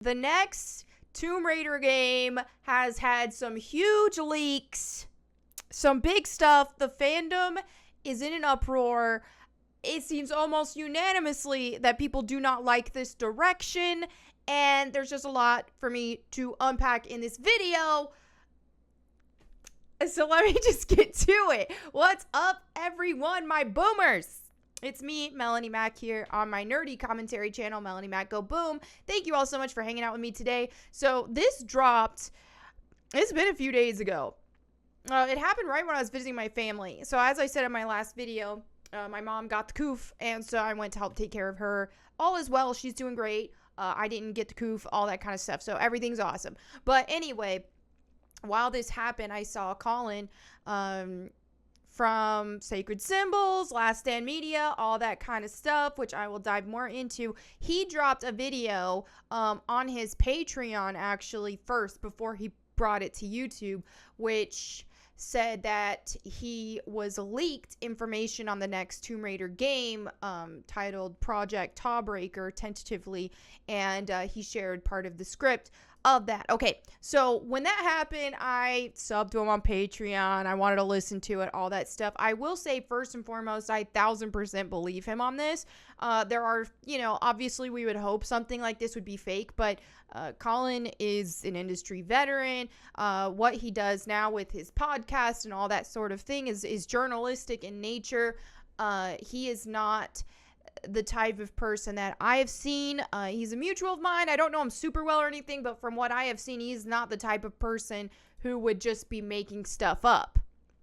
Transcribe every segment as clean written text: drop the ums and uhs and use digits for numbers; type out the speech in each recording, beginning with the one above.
The next Tomb Raider game has had some huge leaks, some big stuff. The fandom is in an uproar. It seems almost unanimously that people do not like this direction, and there's just a lot for me to unpack in this video. So let me just get to it. What's up, everyone, my boomers? It's me, Melanie Mac, here on my nerdy commentary channel, Melanie Mac Go Boom. Thank you all so much for hanging out with me today. So this dropped, it's been a few days ago. It happened right when I was visiting my family. So as I said in my last video, my mom got the coof, and so I went to help take care of her. All is well. She's doing great. I didn't get the coof, all that kind of stuff. So everything's awesome. But anyway, while this happened, I saw Colin from Sacred Symbols, Last Stand Media, all that kind of stuff, which I will dive more into. He dropped a video on his Patreon, actually, first, before he brought it to YouTube, which said that he was leaked information on the next Tomb Raider game titled Project Jawbreaker, tentatively, and he shared part of the script of that. Okay, so when that happened, I subbed to him on Patreon. I wanted to listen to it, all that stuff. I will say, first and foremost, I 1000% believe him on this. There are, obviously we would hope something like this would be fake, but Colin is an industry veteran. What he does now with his podcast and all that sort of thing is journalistic in nature. He is not the type of person that I have seen. He's a mutual of mine. I don't know him super well or anything, but from what I have seen, he's not the type of person who would just be making stuff up.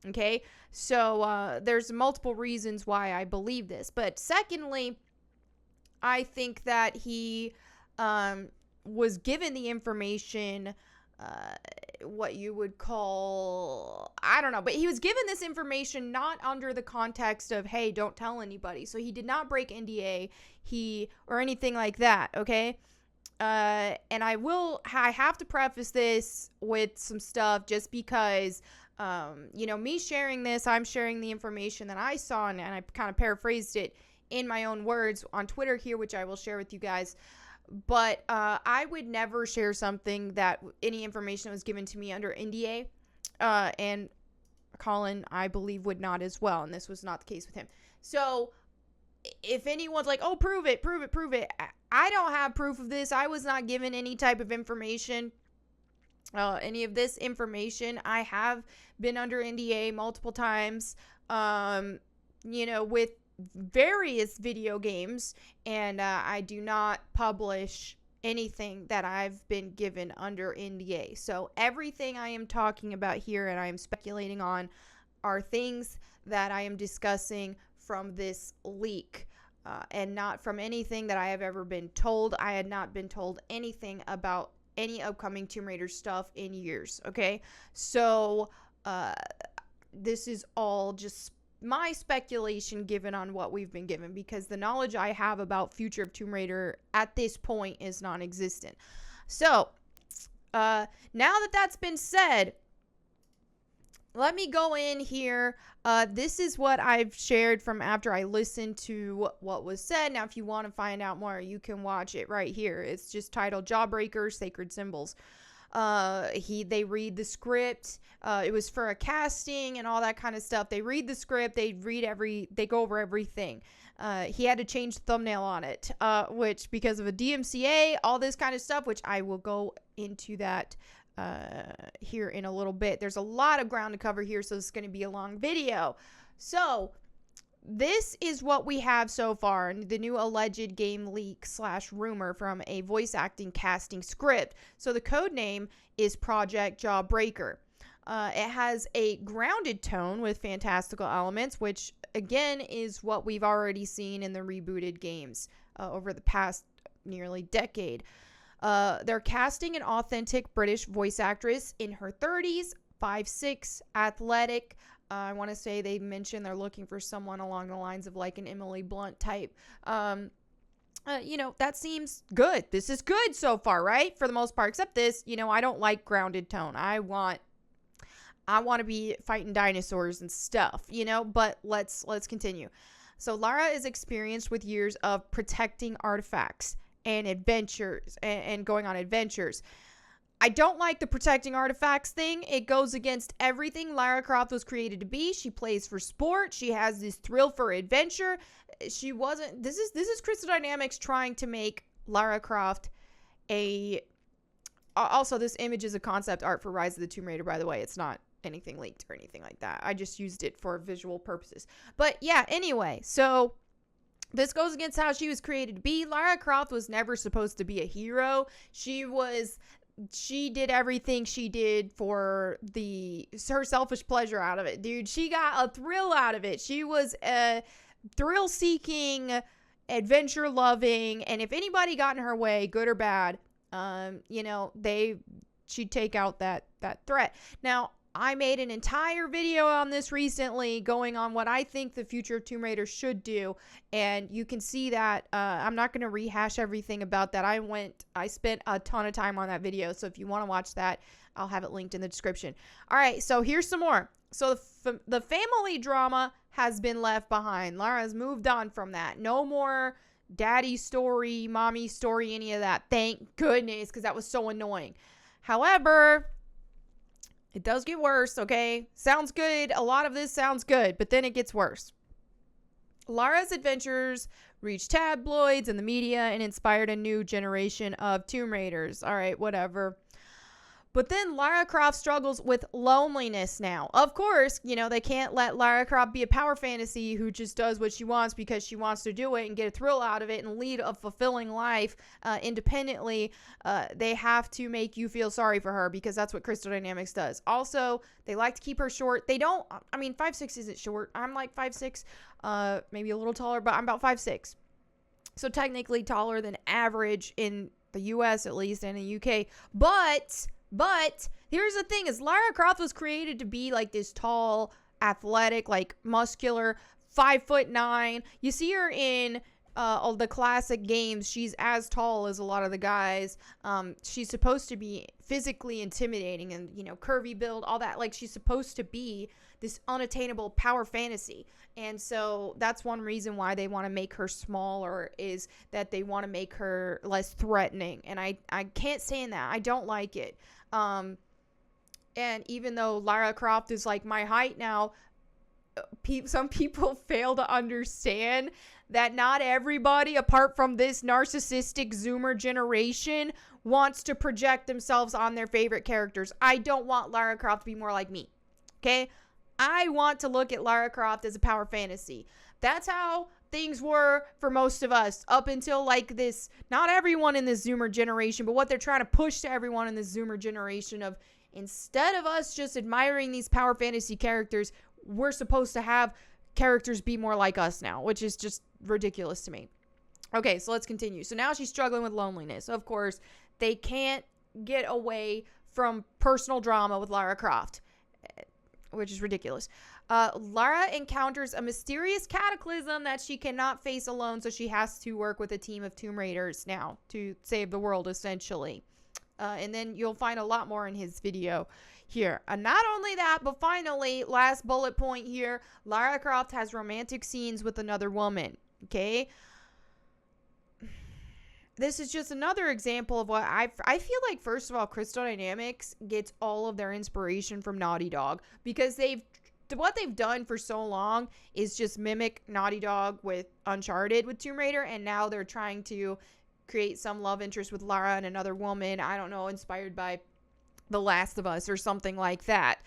Okay, so there's multiple reasons why I believe this. But secondly, I think that he was given the information, what you would call, I don't know, but he was given this information not under the context of, hey, don't tell anybody. So he did not break NDA or anything like that, okay? And I have to preface this with some stuff just because, me sharing this, I'm sharing the information that I saw, and I kind of paraphrased it in my own words on Twitter here, which I will share with you guys. But I would never share something that any information that was given to me under NDA. And Colin, I believe, would not as well. And this was not the case with him. So if anyone's like, oh, prove it. I don't have proof of this. I was not given any type of information. Any of this information. I have been under NDA multiple times, with various video games, and I do not publish anything that I've been given under NDA. So everything I am talking about here and I am speculating on are things that I am discussing from this leak, and not from anything that I have ever been told. I had not been told anything about any upcoming Tomb Raider stuff in years, okay? So this is all just my speculation given on what we've been given, because the knowledge I have about future of Tomb Raider at this point is non-existent. So now that that's been said, let me go in here. This is what I've shared from after I listened to what was said. Now, if you want to find out more, you can watch it right here. It's just titled Jawbreaker, Sacred Symbols. They read the script. It was for a casting and all that kind of stuff. They read the script. They go over everything. He had to change the thumbnail on it, which because of a DMCA, all this kind of stuff, which I will go into that here in a little bit. There's a lot of ground to cover here, so it's going to be a long video. So this is what we have so far, the new alleged game leak / rumor from a voice acting casting script. So the code name is Project Jawbreaker. It has a grounded tone with fantastical elements, which again is what we've already seen in the rebooted games over the past nearly decade. They're casting an authentic British voice actress in her 30s, 5'6", athletic. I want to say they mentioned they're looking for someone along the lines of like an Emily Blunt type. That seems good. This is good so far, right? For the most part, except this, I don't like grounded tone. I want to be fighting dinosaurs and stuff, but let's continue. So Lara is experienced with years of protecting artifacts and adventures and going on adventures. I don't like the protecting artifacts thing. It goes against everything Lara Croft was created to be. She plays for sport. She has this thrill for adventure. This is Crystal Dynamics trying to make Lara Croft also, this image is a concept art for Rise of the Tomb Raider, by the way. It's not anything leaked or anything like that. I just used it for visual purposes. But yeah, anyway, so this goes against how she was created to be. Lara Croft was never supposed to be a hero. She did everything she did for her selfish pleasure out of it, dude. She got a thrill out of it. She was a thrill-seeking, adventure-loving, and if anybody got in her way, good or bad, she'd take out that threat. Now, I made an entire video on this recently going on what I think the future of Tomb Raider should do. And you can see that. I'm not going to rehash everything about that. I spent a ton of time on that video. So if you want to watch that, I'll have it linked in the description. All right. So here's some more. So the family drama has been left behind. Lara's moved on from that. No more daddy story, mommy story, any of that. Thank goodness, because that was so annoying. However, it does get worse, okay? Sounds good. A lot of this sounds good, but then it gets worse. Lara's adventures reached tabloids and the media and inspired a new generation of Tomb Raiders. All right, whatever. But then Lara Croft struggles with loneliness now. Of course, they can't let Lara Croft be a power fantasy who just does what she wants because she wants to do it and get a thrill out of it and lead a fulfilling life independently. They have to make you feel sorry for her because that's what Crystal Dynamics does. Also, they like to keep her short. 5'6" isn't short. I'm like 5'6", maybe a little taller, but I'm about 5'6". So technically taller than average in the US at least and the UK. But here's the thing is Lara Croft was created to be like this tall, athletic, like muscular, 5'9". You see her in all the classic games. She's as tall as a lot of the guys. She's supposed to be physically intimidating and, curvy build, all that. Like she's supposed to be this unattainable power fantasy. And so that's one reason why they want to make her smaller is that they want to make her less threatening. And I can't stand that. I don't like it. And even though Lara Croft is like my height now, some people fail to understand that not everybody, apart from this narcissistic Zoomer generation, wants to project themselves on their favorite characters. I don't want Lara Croft to be more like me. Okay? I want to look at Lara Croft as a power fantasy. That's how things were for most of us up until like this, not everyone in this Zoomer generation, but what they're trying to push to everyone in this Zoomer generation of instead of us just admiring these power fantasy characters, we're supposed to have characters be more like us now, which is just ridiculous to me. Okay, so let's continue. So now she's struggling with loneliness. Of course, they can't get away from personal drama with Lara Croft, which is ridiculous. Lara encounters a mysterious cataclysm that she cannot face alone, so she has to work with a team of Tomb Raiders now to save the world, essentially. And then you'll find a lot more in his video here. Not only that, but finally, last bullet point here, Lara Croft has romantic scenes with another woman, okay? This is just another example of what I feel like, first of all, Crystal Dynamics gets all of their inspiration from Naughty Dog because what they've done for so long is just mimic Naughty Dog with Uncharted with Tomb Raider, and now they're trying to create some love interest with Lara and another woman, I don't know, inspired by The Last of Us or something like that.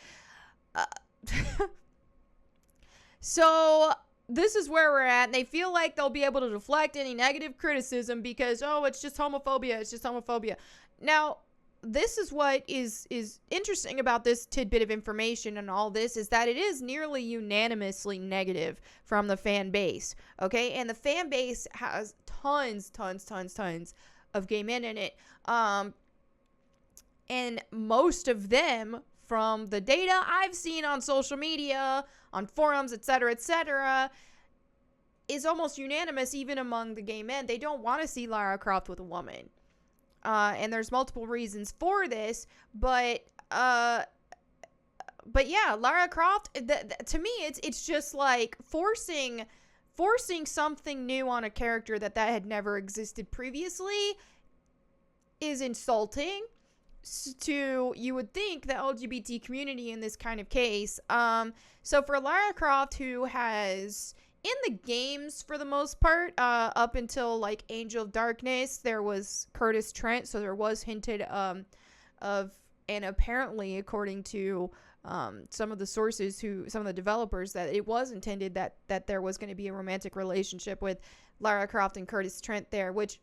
So this is where we're at, and they feel like they'll be able to deflect any negative criticism because, it's just homophobia. Now, this is what is interesting about this tidbit of information and all this is that it is nearly unanimously negative from the fan base, okay? And the fan base has tons of gay men in it. And most of them, from the data I've seen on social media, on forums, etc., is almost unanimous even among the gay men. They don't want to see Lara Croft with a woman. And there's multiple reasons for this, but yeah, Lara Croft, to me, it's just like forcing forcing something new on a character that had never existed previously is insulting to, you would think, the LGBT community in this kind of case. So for Lara Croft, who has, in the games for the most part, up until like Angel of Darkness, there was Curtis Trent, so there was hinted of, and apparently according to some of the sources, some of the developers, that it was intended that there was going to be a romantic relationship with Lara Croft and Curtis Trent there, which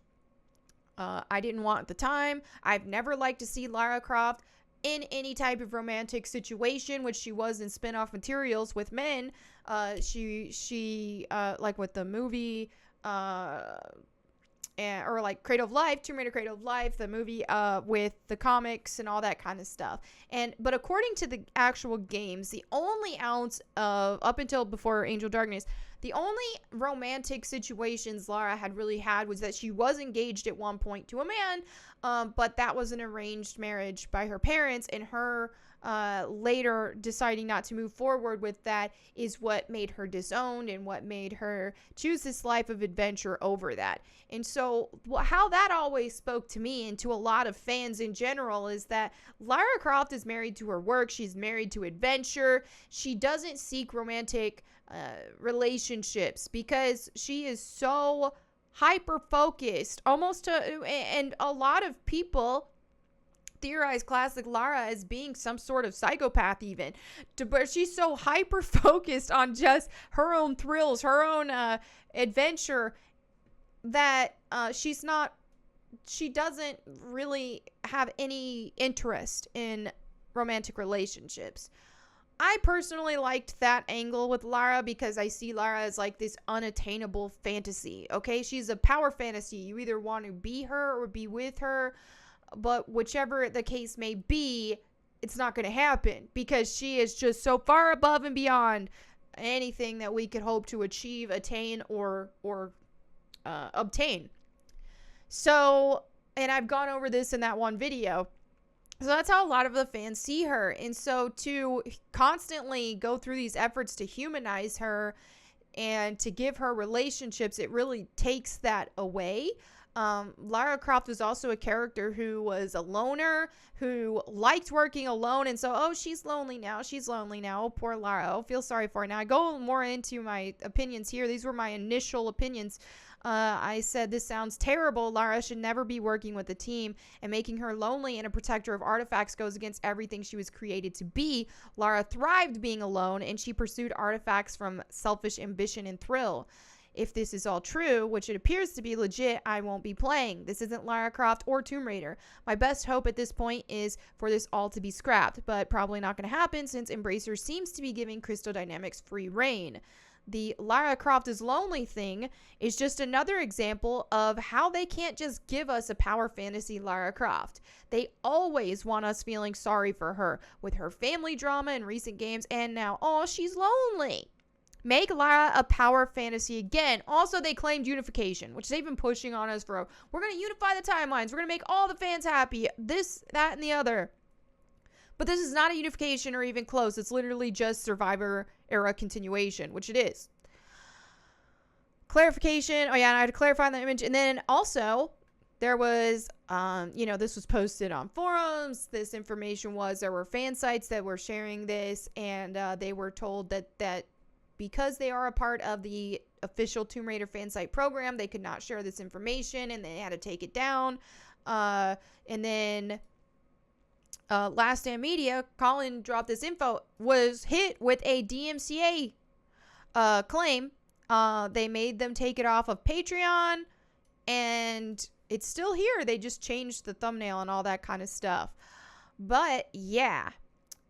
I didn't want at the time. I've never liked to see Lara Croft in any type of romantic situation, which she was in spin-off materials with men. She like with the movie, or like Cradle of Life, Tomb Raider Cradle of Life, the movie with the comics and all that kind of stuff. But according to the actual games, the only ounce of, up until before Angel Darkness, the only romantic situations Lara had really had was that she was engaged at one point to a man, but that was an arranged marriage by her parents, and her later deciding not to move forward with that is what made her disowned and what made her choose this life of adventure over that. And so how that always spoke to me and to a lot of fans in general is that Lara Croft is married to her work. She's married to adventure. She doesn't seek romantic relationships because she is so hyper focused, and a lot of people theorize classic Lara as being some sort of psychopath, even, but she's so hyper focused on just her own thrills, her own adventure, that she doesn't really have any interest in romantic relationships. I personally liked that angle with Lara because I see Lara as like this unattainable fantasy. Okay, she's a power fantasy. You either want to be her or be with her, but whichever the case may be, it's not going to happen because she is just so far above and beyond anything that we could hope to achieve, attain, or obtain. So, and I've gone over this in that one video. So that's how a lot of the fans see her. And so to constantly go through these efforts to humanize her and to give her relationships, it really takes that away. Lara Croft was also a character who was a loner, who liked working alone. And so, she's lonely now. Oh, poor Lara. Oh, feel sorry for her. Now I go more into my opinions here. These were my initial opinions. I said, this sounds terrible. Lara should never be working with a team, and making her lonely and a protector of artifacts goes against everything she was created to be. Lara thrived being alone, and she pursued artifacts from selfish ambition and thrill. If this is all true, which it appears to be legit, I won't be playing. This isn't Lara Croft or Tomb Raider. My best hope at this point is for this all to be scrapped, but probably not going to happen since Embracer seems to be giving Crystal Dynamics free reign. The Lara Croft is lonely thing is just another example of how they can't just give us a power fantasy Lara Croft. They always want us feeling sorry for her with her family drama in recent games, and now, she's lonely. Make Lara a power fantasy again. Also, they claimed unification, which they've been pushing on us for. We're going to unify the timelines. We're going to make all the fans happy. This, that, and the other. But this is not a unification or even close. It's literally just Survivor era continuation, which it is. Clarification. Oh, yeah, and I had to clarify the image. And then also, there was, this was posted on forums. This information was, there were fan sites that were sharing this, and they were told that because they are a part of the official Tomb Raider fan site program, they could not share this information, and they had to take it down. And then Last Stand Media, Colin dropped this info, was hit with a DMCA claim. They made them take it off of Patreon, and it's still here. They just changed the thumbnail and all that kind of stuff. But yeah.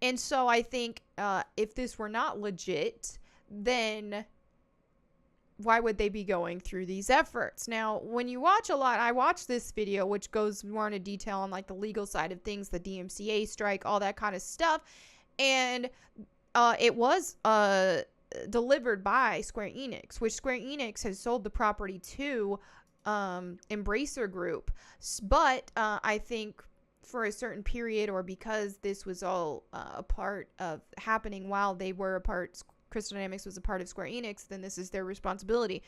And so I think if this were not legit, then why would they be going through these efforts? Now, when you watch a lot, I watched this video, which goes more into detail on like the legal side of things, the DMCA strike, all that kind of stuff. And it was delivered by Square Enix, which Square Enix has sold the property to Embracer Group. But I think for a certain period, or because this was all a part of happening while they were a part, Crystal Dynamics was a part of Square Enix, then this is their responsibility.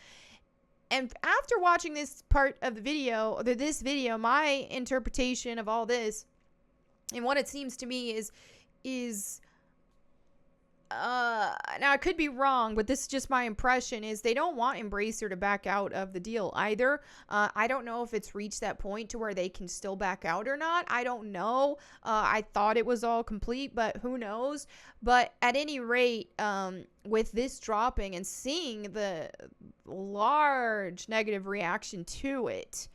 And after watching this part of the video, my interpretation of all this and what it seems to me is now I could be wrong, but this is just my impression, is they don't want Embracer to back out of the deal either. I don't know if it's reached that point to where they can still back out or not. I don't know. I thought it was all complete, but who knows? But at any rate, with this dropping and seeing the large negative reaction to it,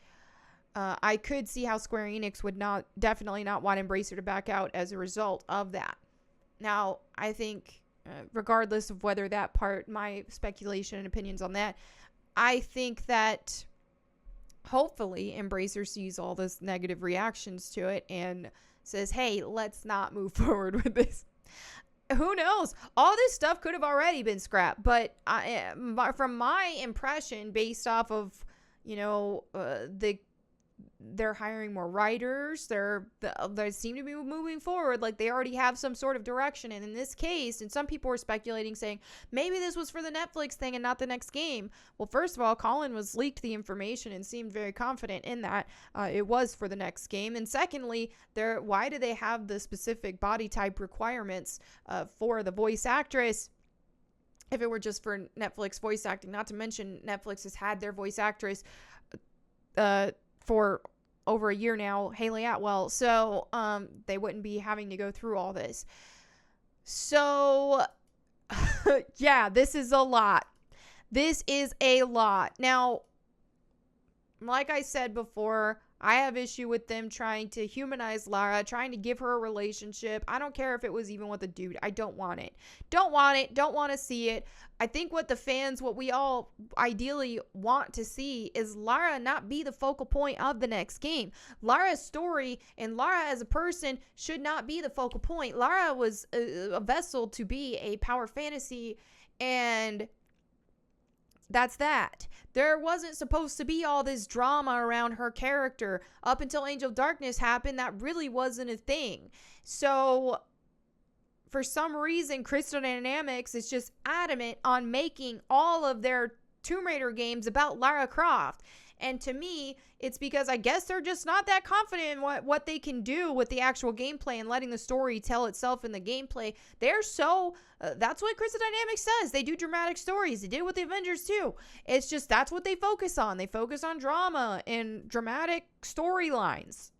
I could see how Square Enix would definitely not want Embracer to back out as a result of that. Now, I think, regardless of whether that part, my speculation and opinions on that, I think that hopefully Embracer sees all this negative reactions to it and says, hey, let's not move forward with this. Who knows? All this stuff could have already been scrapped, but from my impression, based off of, they're hiring more writers. They seem to be moving forward like they already have some sort of direction. And in this case, and some people were speculating, saying maybe this was for the Netflix thing and not the next game. Well, first of all, Colin was leaked the information and seemed very confident in that it was for the next game. And secondly, why do they have the specific body type requirements for the voice actress if it were just for Netflix voice acting? Not to mention Netflix has had their voice actress for over a year now, Haley Atwell, so they wouldn't be having to go through all this. So yeah, this is a lot. Now, like I said before, I have issue with them trying to humanize Lara, trying to give her a relationship. I don't care if it was even with a dude. I don't want it. Don't want to see it. I think what we all ideally want to see is Lara not be the focal point of the next game. Lara's story and Lara as a person should not be the focal point. Lara was a vessel to be a power fantasy, and that's that. There wasn't supposed to be all this drama around her character. Up until Angel of Darkness happened, that really wasn't a thing. So, for some reason, Crystal Dynamics is just adamant on making all of their Tomb Raider games about Lara Croft. And to me, it's because I guess they're just not that confident in what they can do with the actual gameplay and letting the story tell itself in the gameplay. That's what Crystal Dynamics does. They do dramatic stories. They did it with the Avengers too. It's just, that's what they focus on. They focus on drama and dramatic storylines.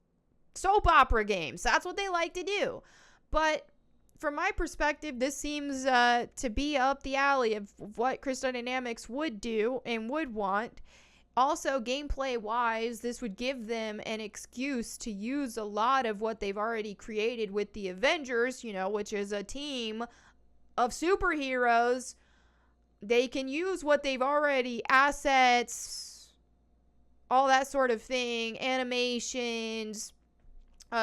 Soap opera games. That's what they like to do. But from my perspective, this seems to be up the alley of what Crystal Dynamics would do and would want. Also, gameplay-wise, this would give them an excuse to use a lot of what they've already created with the Avengers, which is a team of superheroes. They can use what they've already, assets, all that sort of thing, animations,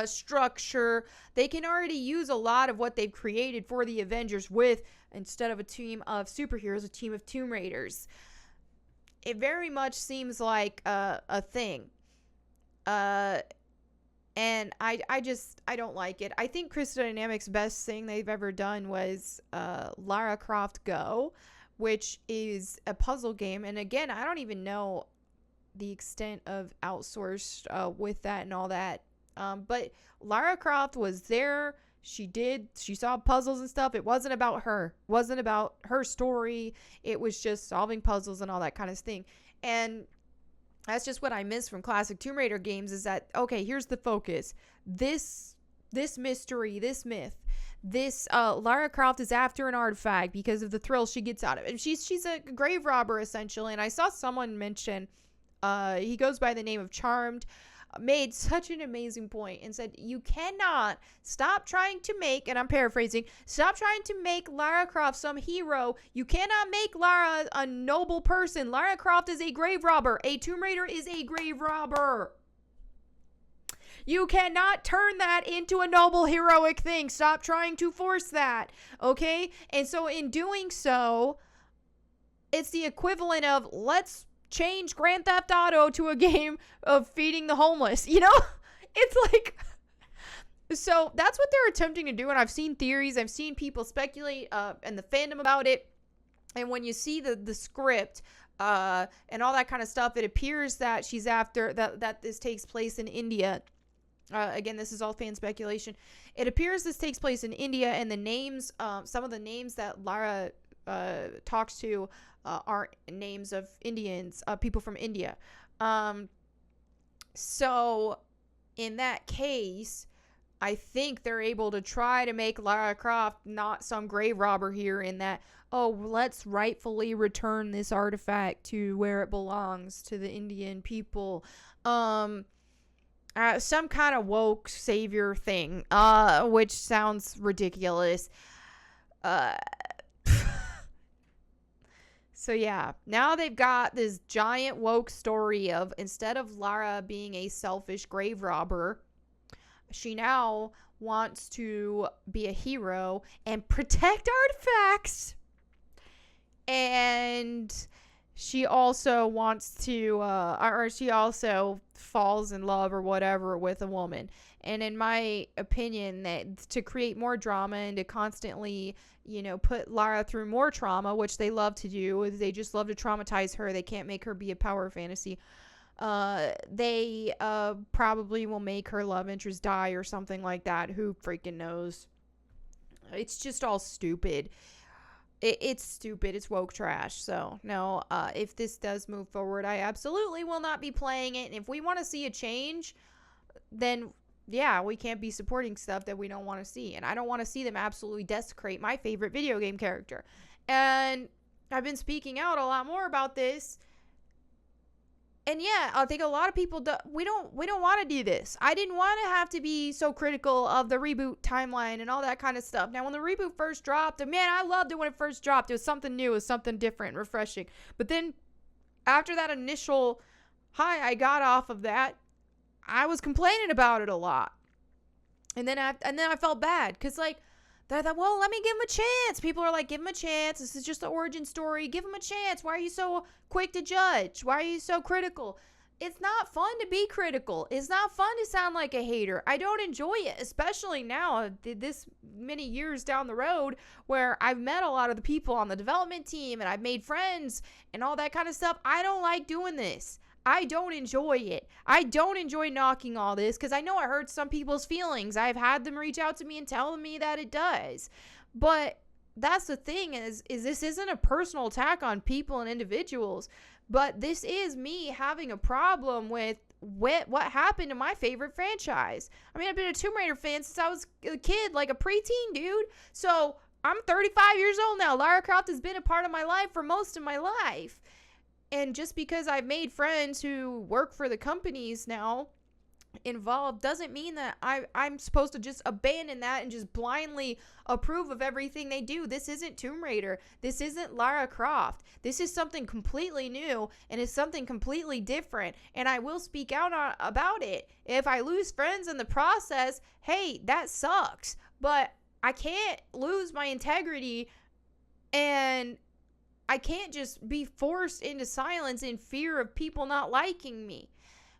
structure. They can already use a lot of what they've created for the Avengers with, instead of a team of superheroes, a team of Tomb Raiders. It very much seems like a thing. And I don't like it. I think Crystal Dynamics' best thing they've ever done was Lara Croft Go, which is a puzzle game. And again, I don't even know the extent of outsourced with that and all that. But Lara Croft was there. She saw puzzles and stuff. It wasn't about her. It wasn't about her story. It was just solving puzzles and all that kind of thing. And that's just what I miss from classic Tomb Raider games, is that, okay, here's the focus. This mystery, this myth, Lara Croft is after an artifact because of the thrill she gets out of it. She's a grave robber, essentially. And I saw someone mention, he goes by the name of Charmed, made such an amazing point and said, you cannot stop trying to make, and I'm paraphrasing, stop trying to make Lara Croft some hero. You cannot make Lara a noble person. Lara Croft is a grave robber. A Tomb Raider is a grave robber. You cannot turn that into a noble, heroic thing. Stop trying to force that, okay? And so in doing so, it's the equivalent of, let's change Grand Theft Auto to a game of feeding the homeless. It's like, So that's what they're attempting to do, and I've seen theories, I've seen people speculate and the fandom about it. And when you see the script and all that kind of stuff, it appears that she's after that this takes place in India. Again, this is all fan speculation. It appears this takes place in India, and the names, some of the names that Lara talks to are names of Indians, people from India. So in that case, I think they're able to try to make Lara Croft not some grave robber here, in that, oh, let's rightfully return this artifact to where it belongs, to the Indian people. Some kind of woke savior thing, which sounds ridiculous. So yeah, now they've got this giant woke story of, instead of Lara being a selfish grave robber, she now wants to be a hero and protect artifacts. And she also wants to, or she also falls in love or whatever with a woman. And in my opinion, that to create more drama and to constantly, put Lara through more trauma, which they love to do, they just love to traumatize her. They can't make her be a power fantasy. They probably will make her love interest die or something like that. Who freaking knows? It's just all stupid. It's stupid. It's woke trash. So, no, if this does move forward, I absolutely will not be playing it. And if we want to see a change, then, yeah, we can't be supporting stuff that we don't want to see. And I don't want to see them absolutely desecrate my favorite video game character. And I've been speaking out a lot more about this. And yeah, I think a lot of people we don't want to do this. I didn't want to have to be so critical of the reboot timeline and all that kind of stuff. Now, when the reboot first dropped, man, I loved it when it first dropped. It was something new, it was something different, refreshing. But then after that initial high I got off of that, I was complaining about it a lot. And then I felt bad because, like, I thought, well, let me give him a chance. People are like, give him a chance. This is just the origin story. Give him a chance. Why are you so quick to judge? Why are you so critical? It's not fun to be critical. It's not fun to sound like a hater. I don't enjoy it, especially now, this many years down the road, where I've met a lot of the people on the development team and I've made friends and all that kind of stuff. I don't like doing this. I don't enjoy it. I don't enjoy knocking all this because I know it hurts some people's feelings. I've had them reach out to me and tell me that it does. But that's the thing is this isn't a personal attack on people and individuals, but this is me having a problem with what happened to my favorite franchise. I mean, I've been a Tomb Raider fan since I was a kid, like a preteen, dude. So I'm 35 years old now. Lara Croft has been a part of my life for most of my life. And just because I've made friends who work for the companies now involved doesn't mean that I'm supposed to just abandon that and just blindly approve of everything they do. This isn't Tomb Raider. This isn't Lara Croft. This is something completely new and it's something completely different. And I will speak out about it. If I lose friends in the process, hey, that sucks. But I can't lose my integrity, and I can't just be forced into silence in fear of people not liking me.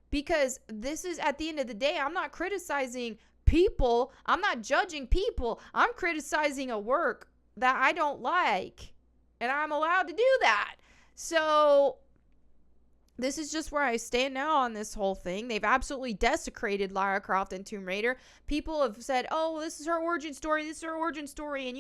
Because this is, at the end of the day, I'm not criticizing people. I'm not judging people. I'm criticizing a work that I don't like. And I'm allowed to do that. So this is just where I stand now on this whole thing. They've absolutely desecrated Lara Croft and Tomb Raider. People have said, oh, this is her origin story. This is her origin story. And,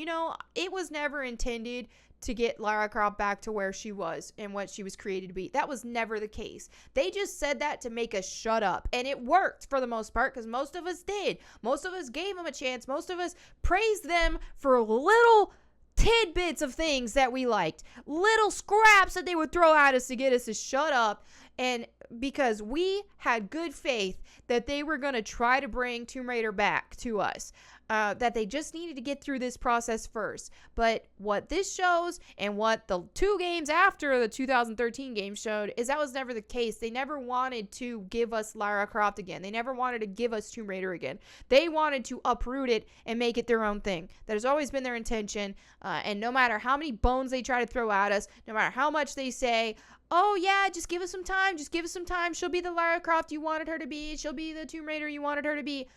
it was never intended to get Lara Croft back to where she was and what she was created to be. That was never the case. They just said that to make us shut up. And it worked for the most part because most of us did. Most of us gave them a chance. Most of us praised them for little tidbits of things that we liked. Little scraps that they would throw at us to get us to shut up. And because we had good faith that they were going to try to bring Tomb Raider back to us. That they just needed to get through this process first. But what this shows and what the 2 games after the 2013 game showed is that was never the case. They never wanted to give us Lara Croft again. They never wanted to give us Tomb Raider again. They wanted to uproot it and make it their own thing. That has always been their intention. And no matter how many bones they try to throw at us, no matter how much they say, oh yeah, just give us some time. Just give us some time. She'll be the Lara Croft you wanted her to be. She'll be the Tomb Raider you wanted her to be.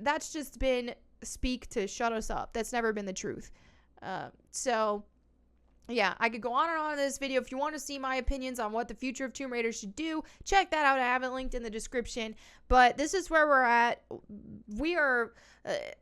that's just been speak to shut us up. That's never been the truth. So yeah, I could go on and on in this video. If you want to see my opinions on what the future of Tomb Raider should do, check that out. I have it linked in the description. But this is where we're at.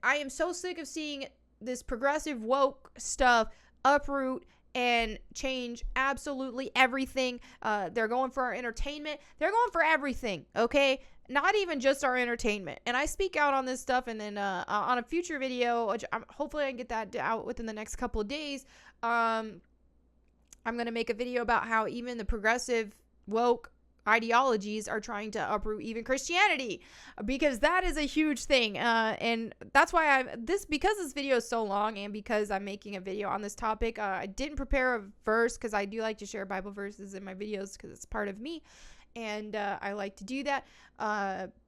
I am so sick of seeing this progressive woke stuff uproot and change absolutely everything. They're going for our entertainment. They're going for everything, okay? Not even just our entertainment. And I speak out on this stuff, and then on a future video, which hopefully I can get that out within the next couple of days, I'm going to make a video about how even the progressive woke ideologies are trying to uproot even Christianity, because that is a huge thing. And that's why because this video is so long, and because I'm making a video on this topic, I didn't prepare a verse, because I do like to share Bible verses in my videos because it's part of me. And I like to do that.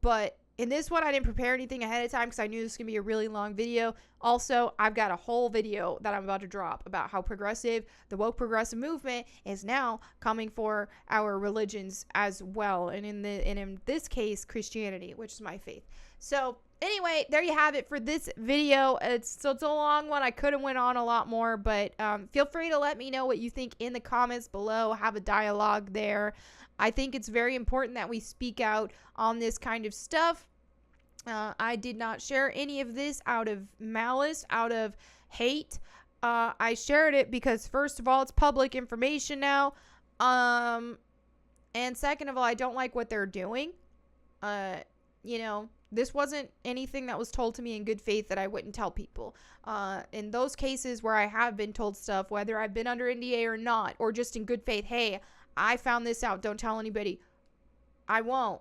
But in this one, I didn't prepare anything ahead of time because I knew this was going to be a really long video. Also, I've got a whole video that I'm about to drop about how the woke progressive movement is now coming for our religions as well. And in this case, Christianity, which is my faith. So anyway, there you have it for this video. It's a long one. I could have went on a lot more, but feel free to let me know what you think in the comments below. Have a dialogue there. I think it's very important that we speak out on this kind of stuff. I did not share any of this out of malice, out of hate. I shared it because, first of all, it's public information now. And second of all, I don't like what they're doing. This wasn't anything that was told to me in good faith that I wouldn't tell people. In those cases where I have been told stuff, whether I've been under NDA or not, or just in good faith, hey, I found this out, don't tell anybody, I won't.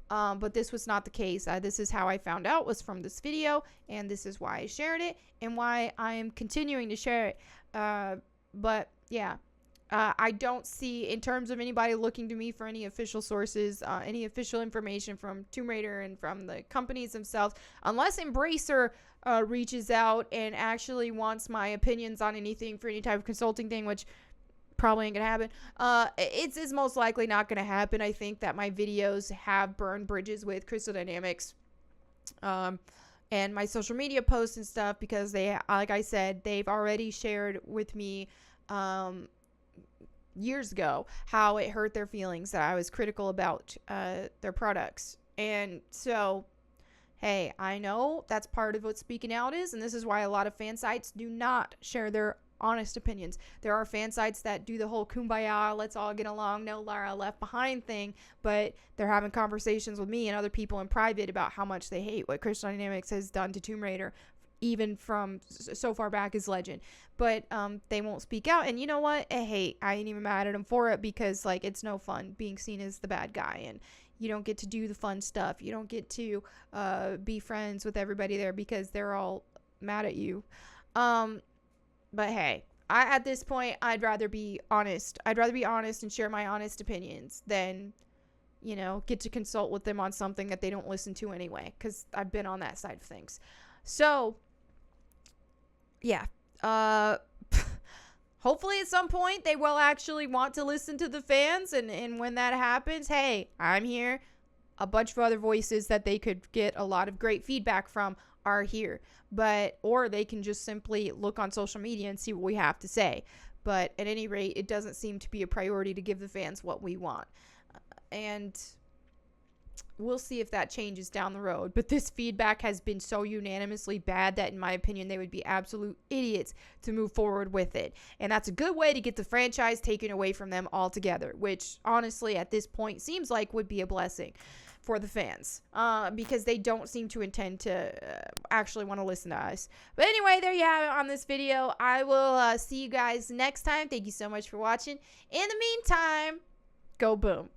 But this was not the case. This is how I found out, was from this video, and this is why I shared it and why I am continuing to share it. But yeah, I don't see, in terms of anybody looking to me for any official sources, any official information from Tomb Raider and from the companies themselves, unless Embracer reaches out and actually wants my opinions on anything for any type of consulting thing, which probably ain't gonna happen. It's most likely not gonna happen. I think that my videos have burned bridges with Crystal Dynamics, and my social media posts and stuff, because they, like I said, they've already shared with me years ago how it hurt their feelings that I was critical about their products. And so, hey, I know that's part of what speaking out is, and this is why a lot of fan sites do not share their honest opinions. There are fan sites that do the whole kumbaya, let's all get along, no Lara left behind thing, but they're having conversations with me and other people in private about how much they hate what Crystal Dynamics has done to Tomb Raider, even from so far back as Legend. But they won't speak out, and you know what? Hey, I ain't even mad at them for it, because like, it's no fun being seen as the bad guy, and you don't get to do the fun stuff. You don't get to be friends with everybody there because they're all mad at you. But hey, at this point, I'd rather be honest. I'd rather be honest and share my honest opinions than, get to consult with them on something that they don't listen to anyway, because I've been on that side of things. So, yeah. Hopefully at some point they will actually want to listen to the fans, and when that happens, hey, I'm here. A bunch of other voices that they could get a lot of great feedback from are here. Or they can just simply look on social media and see what we have to say. But at any rate, it doesn't seem to be a priority to give the fans what we want. And we'll see if that changes down the road. But this feedback has been so unanimously bad that, in my opinion, they would be absolute idiots to move forward with it. And that's a good way to get the franchise taken away from them altogether, which honestly at this point seems like would be a blessing for the fans, because they don't seem to intend to actually want to listen to us. But anyway, there you have it on this video. I will see you guys next time. Thank you so much for watching. In the meantime, go boom.